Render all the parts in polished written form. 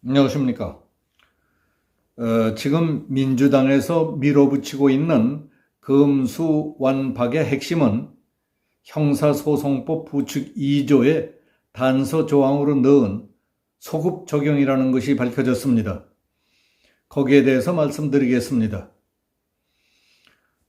안녕하십니까. 지금 민주당에서 밀어붙이고 있는 금수완박의 핵심은 형사소송법 부칙 2조의 단서 조항으로 넣은 소급 적용이라는 것이 밝혀졌습니다. 거기에 대해서 말씀드리겠습니다.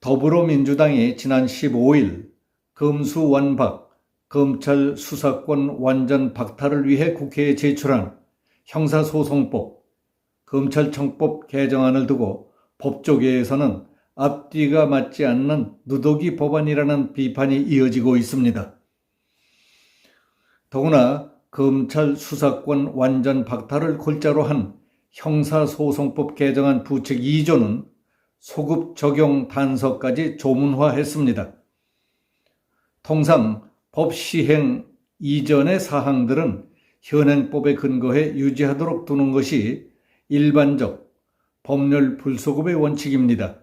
더불어민주당이 지난 15일 금수완박, 검찰 수사권 완전 박탈을 위해 국회에 제출한 형사소송법, 검찰청법 개정안을 두고 법조계에서는 앞뒤가 맞지 않는 누더기 법안이라는 비판이 이어지고 있습니다. 더구나 검찰 수사권 완전 박탈을 골자로 한 형사소송법 개정안 부칙 2조는 소급 적용 단서까지 조문화했습니다. 통상 법 시행 이전의 사항들은 현행법에 근거해 유지하도록 두는 것이 일반적 법률 불소급의 원칙입니다.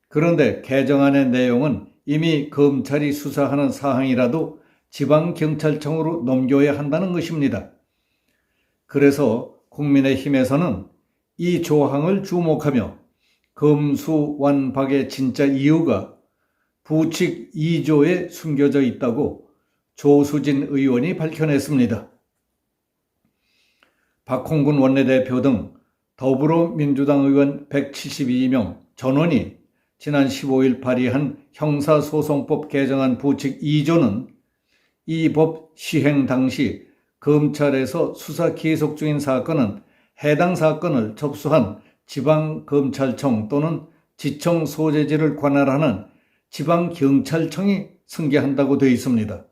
그런데 개정안의 내용은 이미 검찰이 수사하는 사항이라도 지방경찰청으로 넘겨야 한다는 것입니다. 그래서 국민의힘에서는 이 조항을 주목하며 검수완박의 진짜 이유가 부칙 2조에 숨겨져 있다고 조수진 의원이 밝혀냈습니다. 박홍근 원내대표 등 더불어민주당 의원 172명 전원이 지난 15일 발의한 형사소송법 개정안 부칙 2조는 이 법 시행 당시 검찰에서 수사 계속 중인 사건은 해당 사건을 접수한 지방검찰청 또는 지청 소재지를 관할하는 지방경찰청이 승계한다고 되어 있습니다.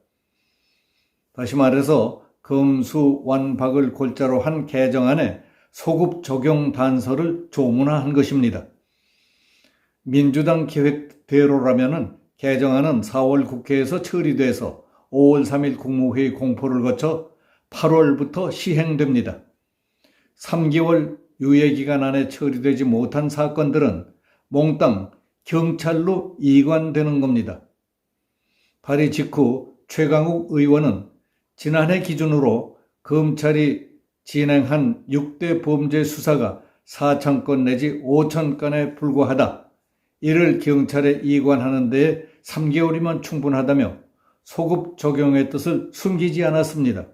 다시 말해서 검수완박을 골자로 한 개정안에 소급 적용 단서를 조문화한 것입니다. 민주당 계획대로라면 개정안은 4월 국회에서 처리돼서 5월 3일 국무회의 공포를 거쳐 8월부터 시행됩니다. 3개월 유예기간 안에 처리되지 못한 사건들은 몽땅 경찰로 이관되는 겁니다. 발의 직후 최강욱 의원은 지난해 기준으로 검찰이 진행한 6대 범죄 수사가 4,000건 내지 5,000건에 불과하다. 이를 경찰에 이관하는 데에 3개월이면 충분하다며 소급 적용의 뜻을 숨기지 않았습니다.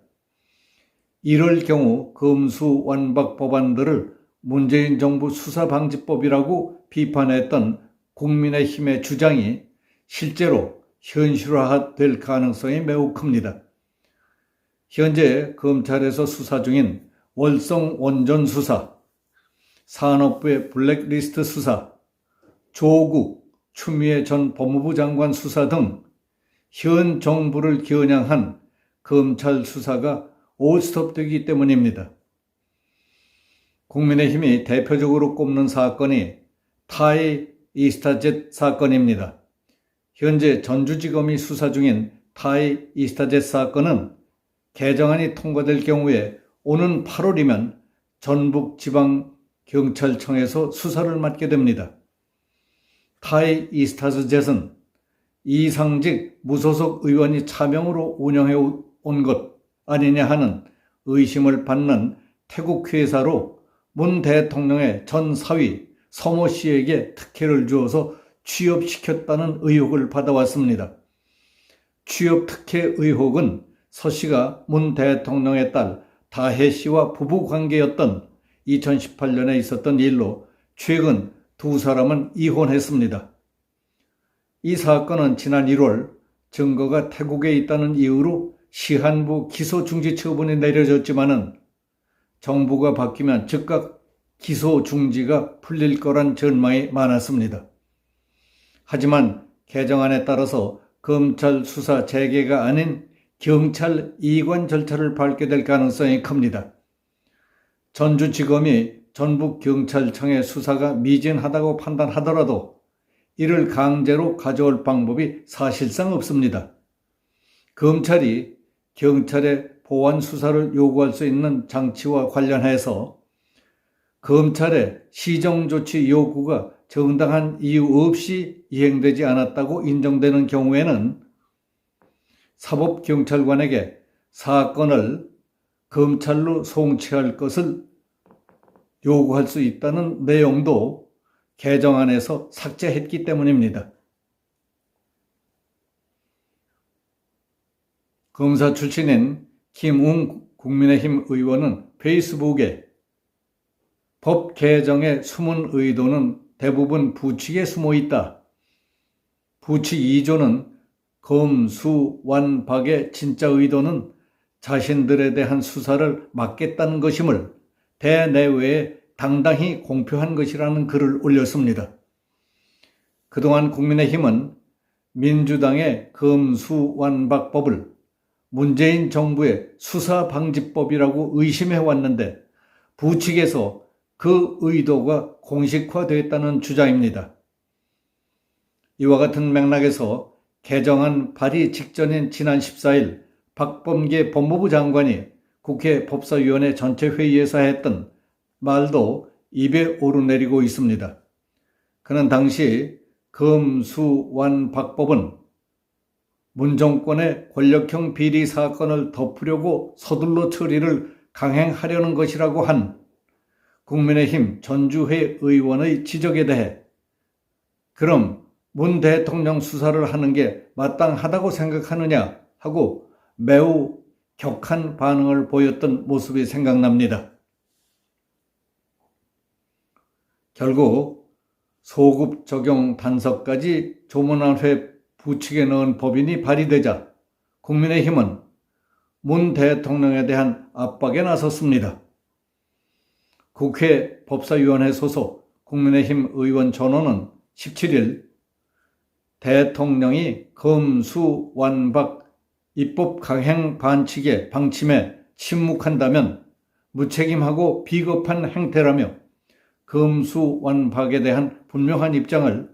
이럴 경우 검수완박 법안들을 문재인 정부 수사방지법이라고 비판했던 국민의힘의 주장이 실제로 현실화될 가능성이 매우 큽니다. 현재 검찰에서 수사 중인 월성 원전 수사, 산업부의 블랙리스트 수사, 조국, 추미애 전 법무부 장관 수사 등 현 정부를 겨냥한 검찰 수사가 올스톱되기 때문입니다. 국민의힘이 대표적으로 꼽는 사건이 타이 이스타젯 사건입니다. 현재 전주지검이 수사 중인 타이 이스타젯 사건은 개정안이 통과될 경우에 오는 8월이면 전북지방경찰청에서 수사를 맡게 됩니다. 타이 이스타젯은 이상직 무소속 의원이 차명으로 운영해 온 것 아니냐 하는 의심을 받는 태국 회사로 문 대통령의 전 사위 서모 씨에게 특혜를 주어서 취업시켰다는 의혹을 받아왔습니다. 취업 특혜 의혹은 서 씨가 문 대통령의 딸 다혜 씨와 부부관계였던 2018년에 있었던 일로 최근 두 사람은 이혼했습니다. 이 사건은 지난 1월 증거가 태국에 있다는 이유로 시한부 기소 중지 처분이 내려졌지만은 정부가 바뀌면 즉각 기소 중지가 풀릴 거란 전망이 많았습니다. 하지만 개정안에 따라서 검찰 수사 재개가 아닌 경찰 이관 절차를 밟게 될 가능성이 큽니다. 전주지검이 전북경찰청의 수사가 미진하다고 판단하더라도 이를 강제로 가져올 방법이 사실상 없습니다. 검찰이 경찰의 보완 수사를 요구할 수 있는 장치와 관련해서 검찰의 시정조치 요구가 정당한 이유 없이 이행되지 않았다고 인정되는 경우에는 사법경찰관에게 사건을 검찰로 송치할 것을 요구할 수 있다는 내용도 개정안에서 삭제했기 때문입니다. 검사 출신인 김웅 국민의힘 의원은 페이스북에 법 개정의 숨은 의도는 대부분 부칙에 숨어 있다. 부칙 2조는 검수완박의 진짜 의도는 자신들에 대한 수사를 막겠다는 것임을 대내외에 당당히 공표한 것이라는 글을 올렸습니다. 그동안 국민의힘은 민주당의 검수완박법을 문재인 정부의 수사방지법이라고 의심해왔는데 부칙에서 그 의도가 공식화됐다는 주장입니다. 이와 같은 맥락에서 개정안 발의 직전인 지난 14일 박범계 법무부 장관이 국회 법사위원회 전체 회의에서 했던 말도 입에 오르내리고 있습니다. 그는 당시 검수완박법은 문정권의 권력형 비리 사건을 덮으려고 서둘러 처리를 강행하려는 것이라고 한 국민의힘 전주회 의원의 지적에 대해 그럼 문 대통령 수사를 하는 게 마땅하다고 생각하느냐 하고 매우 격한 반응을 보였던 모습이 생각납니다. 결국 소급 적용 단서까지 조문안회 부칙에 넣은 법인이 발의되자 국민의힘은 문 대통령에 대한 압박에 나섰습니다. 국회 법사위원회 소속 국민의힘 의원 전원은 17일 대통령이 검수완박 입법 강행 방침에 침묵한다면 무책임하고 비겁한 행태라며 검수완박에 대한 분명한 입장을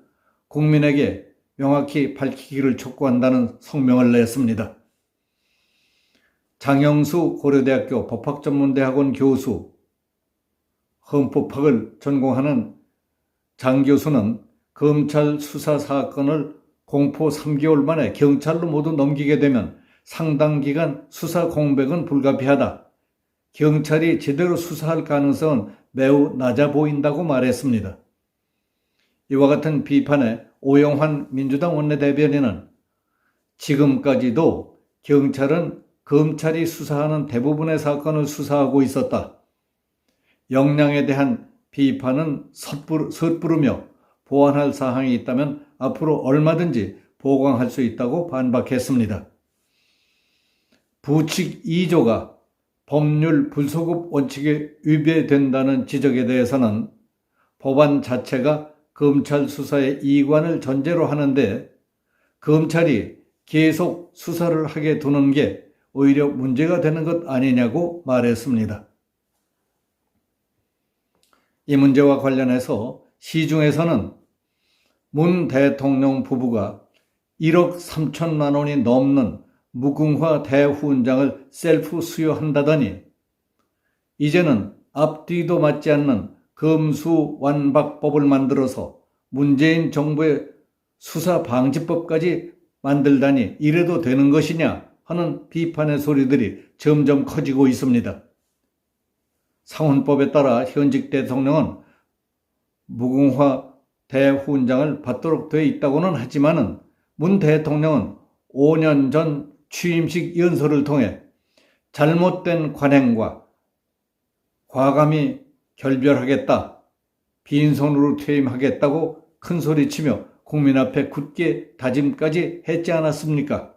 국민에게 명확히 밝히기를 촉구한다는 성명을 냈습니다. 장영수 고려대학교 법학전문대학원 교수, 헌법학을 전공하는 장 교수는 검찰 수사 사건을 공포 3개월 만에 경찰로 모두 넘기게 되면 상당 기간 수사 공백은 불가피하다. 경찰이 제대로 수사할 가능성은 매우 낮아 보인다고 말했습니다. 이와 같은 비판에 오영환 민주당 원내대변인은 지금까지도 경찰은 검찰이 수사하는 대부분의 사건을 수사하고 있었다. 역량에 대한 비판은 섣부르며 보완할 사항이 있다면 앞으로 얼마든지 보강할 수 있다고 반박했습니다. 부칙 2조가 법률 불소급 원칙에 위배된다는 지적에 대해서는 법안 자체가 검찰 수사의 이관을 전제로 하는데 검찰이 계속 수사를 하게 두는 게 오히려 문제가 되는 것 아니냐고 말했습니다. 이 문제와 관련해서 시중에서는 문 대통령 부부가 1억 3천만 원이 넘는 무궁화 대후원장을 셀프 수여한다더니 이제는 앞뒤도 맞지 않는 검수완박법을 만들어서 문재인 정부의 수사방지법까지 만들다니 이래도 되는 것이냐 하는 비판의 소리들이 점점 커지고 있습니다. 상훈법에 따라 현직 대통령은 무궁화 대후원장을 받도록 돼 있다고는 하지만은 문 대통령은 5년 전 취임식 연설을 통해 잘못된 관행과 과감히 결별하겠다, 빈손으로 퇴임하겠다고 큰소리치며 국민 앞에 굳게 다짐까지 했지 않았습니까?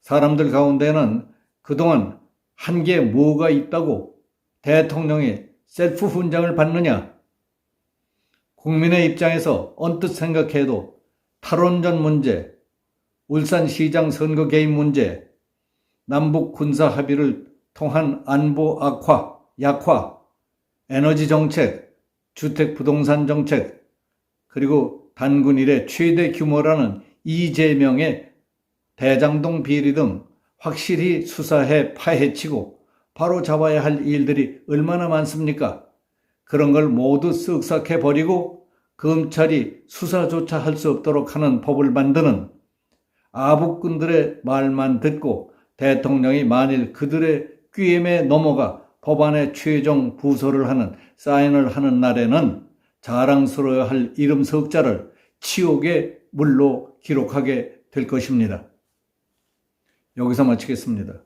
사람들 가운데는 그동안 한 게 뭐가 있다고 대통령이 셀프 훈장을 받느냐? 국민의 입장에서 언뜻 생각해도 탈원전 문제, 울산시장 선거 개입 문제, 남북 군사 합의를 통한 안보 약화, 에너지 정책, 주택 부동산 정책, 그리고 단군 이래 최대 규모라는 이재명의 대장동 비리 등 확실히 수사해 파헤치고 바로 잡아야 할 일들이 얼마나 많습니까? 그런 걸 모두 쓱싹 해버리고 검찰이 수사조차 할 수 없도록 하는 법을 만드는 아부꾼들의 말만 듣고 대통령이 만일 그들의 특규임에 넘어가 법안의 최종 부서를 하는 사인을 하는 날에는 자랑스러워야 할 이름 석자를 치욕의 물로 기록하게 될 것입니다. 여기서 마치겠습니다.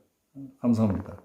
감사합니다.